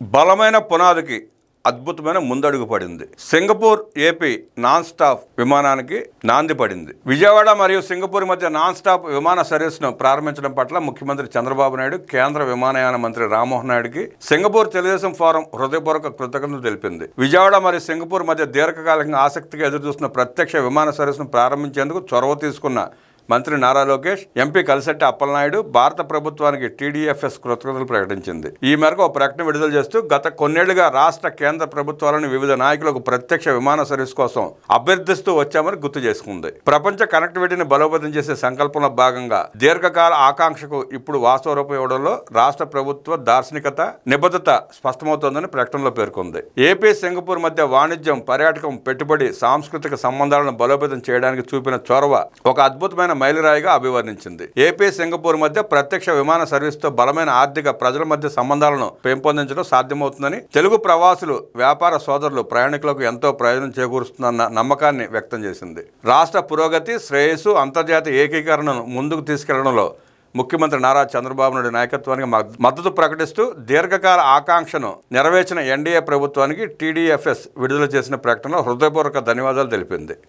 బలమైన పునాదికి అద్భుతమైన ముందడుగు పడింది. సింగపూర్ ఏపీ నాన్ స్టాప్ విమానానికి నాంది పడింది. విజయవాడ మరియు సింగపూర్ మధ్య నాన్ స్టాప్ విమాన సర్వీస్ను ప్రారంభించడం పట్ల ముఖ్యమంత్రి చంద్రబాబు నాయుడు, కేంద్ర విమానయాన మంత్రి రామ్మోహన్ నాయుడుకి సింగపూర్ తెలుగుదేశం ఫోరం హృదయపూర్వక కృతజ్ఞతలు తెలిపింది. విజయవాడ మరియు సింగపూర్ మధ్య దీర్ఘకాలికంగా ఆసక్తిగా ఎదురుచూస్తున్న ప్రత్యక్ష విమాన సర్వీస్ను ప్రారంభించేందుకు చొరవ తీసుకున్న మంత్రి నారా లోకేష్, ఎంపీ కలిశెట్టి అప్పలనాయుడు భారత ప్రభుత్వానికి టీడీఎఫ్ఎస్ కృతజ్ఞతలు ప్రకటించింది. ఈ మేరకు ఒక ప్రకటన విడుదల చేస్తూ గత కొన్నేళ్లుగా రాష్ట్ర కేంద్ర ప్రభుత్వాలను వివిధ నాయకులకు ప్రత్యక్ష విమాన సర్వీస్ కోసం అభ్యర్థిస్తూ వచ్చామని గుర్తు చేసుకుంది. ప్రపంచ కనెక్టివిటీని బలోపేతం చేసే సంకల్పంలో భాగంగా దీర్ఘకాల ఆకాంక్షకు ఇప్పుడు వాస్తవ రూపం ఇవ్వడంలో రాష్ట్ర ప్రభుత్వ దార్శనికత, నిబద్ధత స్పష్టమవుతోందని ప్రకటనలో పేర్కొంది. ఏపీ సింగపూర్ మధ్య వాణిజ్యం, పర్యాటకం, పెట్టుబడి, సాంస్కృతిక సంబంధాలను బలోపేతం చేయడానికి చూపిన చొరవ ఒక అద్భుతమైన మైలురాయిగా అభివర్ణించింది. ఏపీ సింగపూర్ మధ్య ప్రత్యక్ష విమాన సర్వీస్తో బలమైన ఆర్థిక, ప్రజల మధ్య సంబంధాలను పెంపొందించడం సాధ్యమవుతుందని, తెలుగు ప్రవాసులు, వ్యాపార సోదరులు, ప్రయాణికులకు ఎంతో ప్రయోజనం చేకూరుస్తుందన్న నమ్మకాన్ని వ్యక్తం చేసింది. రాష్ట్ర పురోగతి, శ్రేయస్సు, అంతర్జాతీయ ఏకీకరణను ముందుకు తీసుకెళ్లడంలో ముఖ్యమంత్రి నారా చంద్రబాబు నాయుడు నాయకత్వానికి మద్దతు ప్రకటిస్తూ దీర్ఘకాల ఆకాంక్షను నెరవేర్చిన ఎన్డీఏ ప్రభుత్వానికి టీడీఎఫ్ఎస్ విడుదల చేసిన ప్రకటనలో హృదయపూర్వక ధన్యవాదాలు తెలిపింది.